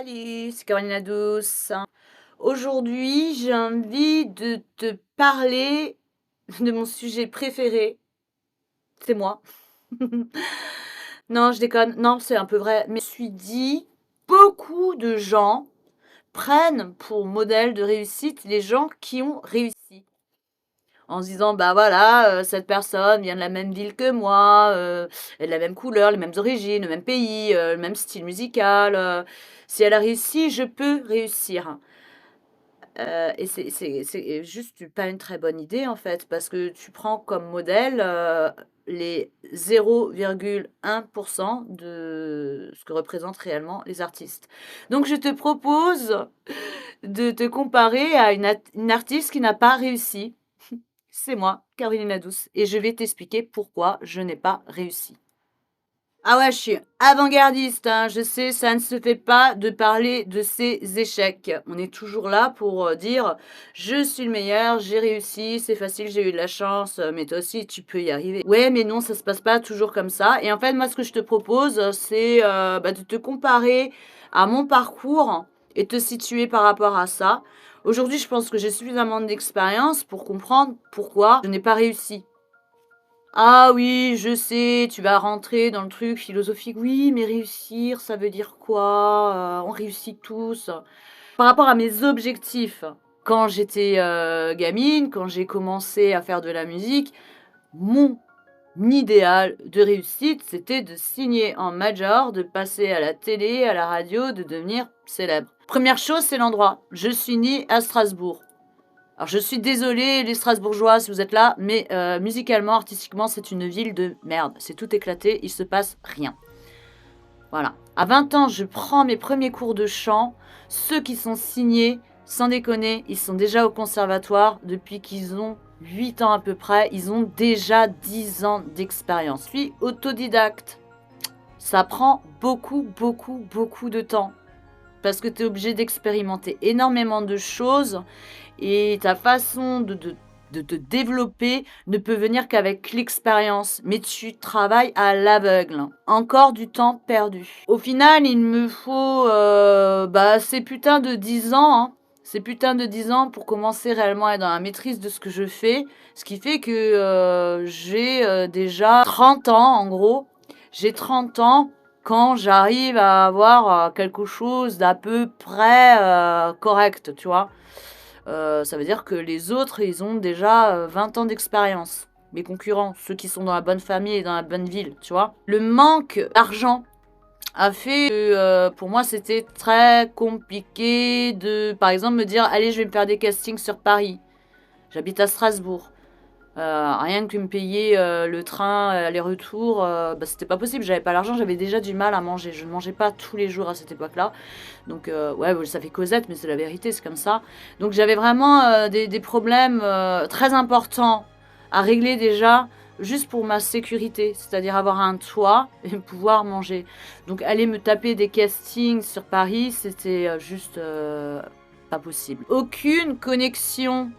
Salut, c'est Caroline Douce. Aujourd'hui, j'ai envie de te parler de mon sujet préféré. C'est moi. Non, je déconne. Non, c'est un peu vrai. Mais je me suis dit, beaucoup de gens prennent pour modèle de réussite les gens qui ont réussi. En se disant, bah voilà, cette personne vient de la même ville que moi, elle a la même couleur, les mêmes origines, le même pays, le même style musical. Si elle a réussi, je peux réussir. Et c'est juste pas une très bonne idée en fait, parce que tu prends comme modèle les 0,1% de ce que représentent réellement les artistes. Donc je te propose de te comparer à une artiste qui n'a pas réussi. C'est moi, Caroline Douce, et je vais t'expliquer pourquoi je n'ai pas réussi. Ah ouais, je suis avant-gardiste, hein. Je sais, ça ne se fait pas de parler de ses échecs. On est toujours là pour dire je suis le meilleur, j'ai réussi, c'est facile, j'ai eu de la chance, mais toi aussi tu peux y arriver. Ouais, mais non, ça se passe pas toujours comme ça. Et en fait, moi, ce que je te propose, c'est de te comparer à mon parcours et te situer par rapport à ça. Aujourd'hui, je pense que j'ai suffisamment d'expérience pour comprendre pourquoi je n'ai pas réussi. Ah oui, je sais, tu vas rentrer dans le truc philosophique. Oui, mais réussir, ça veut dire quoi? On réussit tous. Par rapport à mes objectifs, quand j'étais gamine, quand j'ai commencé à faire de la musique, mon idéal de réussite, c'était de signer en major, de passer à la télé, à la radio, de devenir célèbre. Première chose, c'est l'endroit. Je suis née à Strasbourg. Alors je suis désolée les Strasbourgeois si vous êtes là, mais musicalement, artistiquement, c'est une ville de merde. C'est tout éclaté, il se passe rien. Voilà. À 20 ans, je prends mes premiers cours de chant. Ceux qui sont signés, sans déconner, ils sont déjà au conservatoire depuis qu'ils ont 8 ans à peu près. Ils ont déjà 10 ans d'expérience. Je suis autodidacte. Ça prend beaucoup, beaucoup, beaucoup de temps. Parce que tu es obligé d'expérimenter énormément de choses et ta façon de te développer ne peut venir qu'avec l'expérience. Mais tu travailles à l'aveugle. Encore du temps perdu. Au final, il me faut ces putains de 10 ans. Hein. Ces putains de 10 ans pour commencer réellement à être dans la maîtrise de ce que je fais. Ce qui fait que j'ai déjà 30 ans en gros. J'ai 30 ans quand j'arrive à avoir quelque chose d'à peu près correct, tu vois. Ça veut dire que les autres, ils ont déjà 20 ans d'expérience. Mes concurrents, ceux qui sont dans la bonne famille et dans la bonne ville, tu vois. Le manque d'argent a fait que pour moi, c'était très compliqué de, par exemple, me dire, allez, je vais me faire des castings sur Paris. J'habite à Strasbourg. Rien que me payer le train, aller-retour, c'était pas possible. J'avais pas l'argent, j'avais déjà du mal à manger. Je ne mangeais pas tous les jours à cette époque-là. Donc, ouais, ça fait Cosette, mais c'est la vérité, c'est comme ça. Donc, j'avais vraiment des problèmes très importants à régler déjà, juste pour ma sécurité, c'est-à-dire avoir un toit et pouvoir manger. Donc, aller me taper des castings sur Paris, c'était juste pas possible. Aucune connexion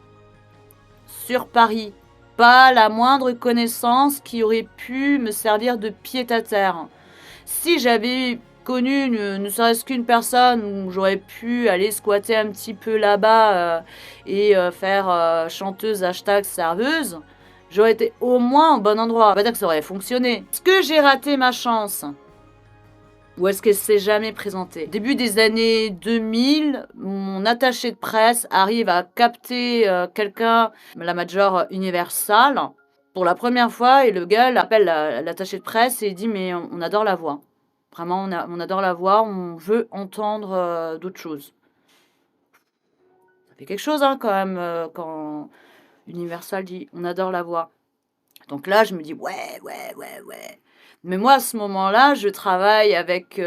sur Paris. Pas la moindre connaissance qui aurait pu me servir de pied-à-terre. Si j'avais connu ne serait-ce qu'une personne où j'aurais pu aller squatter un petit peu là-bas et faire chanteuse hashtag serveuse, j'aurais été au moins au bon endroit. On va pas dire que ça aurait fonctionné. Est-ce que j'ai raté ma chance? Ou est-ce qu'elle s'est jamais présentée? Début des années 2000, mon attaché de presse arrive à capter quelqu'un, la major Universal, pour la première fois, et le gars l'appelle l'attaché de presse et il dit mais on adore la voix. Vraiment, on adore la voix, on veut entendre d'autres choses. Ça fait quelque chose quand même quand Universal dit on adore la voix. Donc là, je me dis ouais. Mais moi, à ce moment-là, je travaille avec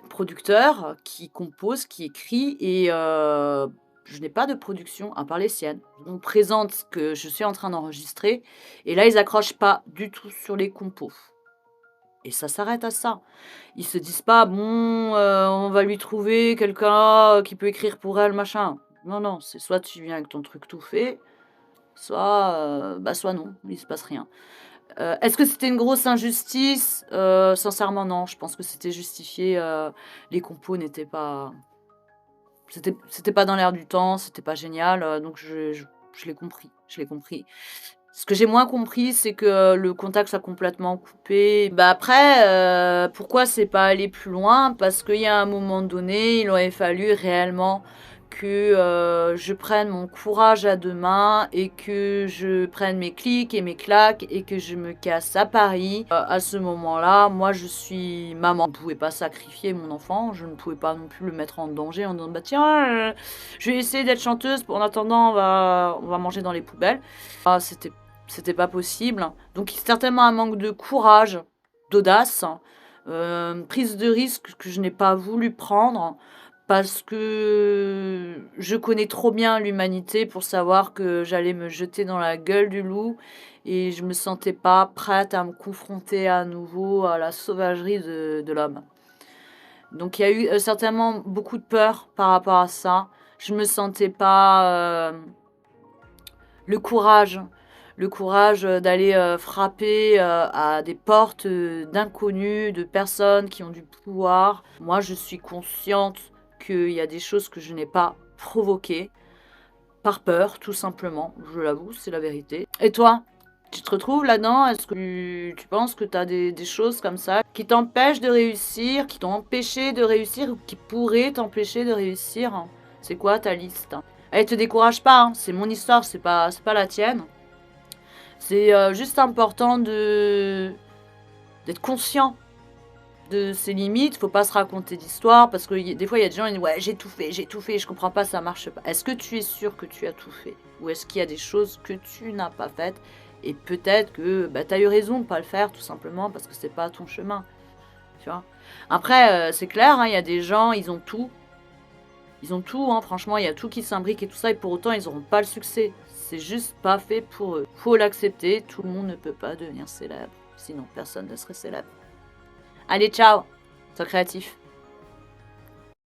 producteur qui compose, qui écrit, et je n'ai pas de production à part les siennes. On présente ce que je suis en train d'enregistrer, et là, ils accrochent pas du tout sur les compos. Et ça s'arrête à ça. Ils se disent pas, bon, on va lui trouver quelqu'un qui peut écrire pour elle, machin. Non, c'est soit tu viens avec ton truc tout fait, soit non, il se passe rien. Est-ce que c'était une grosse injustice? Sincèrement non, je pense que c'était justifié, les compos n'étaient pas c'était pas dans l'air du temps, c'était pas génial, donc je l'ai compris, je l'ai compris. Ce que j'ai moins compris, c'est que le contact soit complètement coupé. Bah, après, pourquoi c'est pas allé plus loin? Parce qu'il y a un moment donné, il aurait fallu réellement que, je prenne mon courage à 2 mains et que je prenne mes clics et mes claques et que je me casse à Paris. À ce moment-là, moi, je suis maman. Je ne pouvais pas sacrifier mon enfant, je ne pouvais pas non plus le mettre en danger en disant: «Bah, tiens, je vais essayer d'être chanteuse, en attendant on va manger dans les poubelles». Ah, c'était pas possible. Donc certainement un manque de courage, d'audace, prise de risque que je n'ai pas voulu prendre parce que je connais trop bien l'humanité pour savoir que j'allais me jeter dans la gueule du loup et je me sentais pas prête à me confronter à nouveau à la sauvagerie de l'homme. Donc il y a eu, certainement beaucoup de peur par rapport à ça. Je me sentais pas, le courage le courage, d'aller, frapper, à des portes, d'inconnus, de personnes qui ont du pouvoir. Moi, je suis consciente qu'il y a des choses que je n'ai pas provoquées, par peur, tout simplement. Je l'avoue, c'est la vérité. Et toi? Tu te retrouves là-dedans? Est-ce que tu penses que tu as des choses comme ça qui t'empêchent de réussir, qui t'ont empêché de réussir ou qui pourraient t'empêcher de réussir? C'est quoi ta liste? Elle te décourage pas, hein, c'est mon histoire, c'est pas la tienne. C'est, juste important d'être conscient de ses limites. Faut pas se raconter d'histoires parce que des fois, il y a des gens qui disent: «Ouais, j'ai tout fait, je comprends pas, ça marche pas». Est-ce que tu es sûr que tu as tout fait? Ou est-ce qu'il y a des choses que tu n'as pas faites et peut-être que, bah, tu as eu raison de pas le faire tout simplement parce que c'est pas ton chemin, tu vois? Après, c'est clair, hein, il y a des gens, ils ont tout, hein, franchement, il y a tout qui s'imbrique et tout ça et pour autant, ils auront pas le succès. C'est juste pas fait pour eux. Faut l'accepter, tout le monde ne peut pas devenir célèbre, sinon personne ne serait célèbre. Allez, ciao! Sois créatif.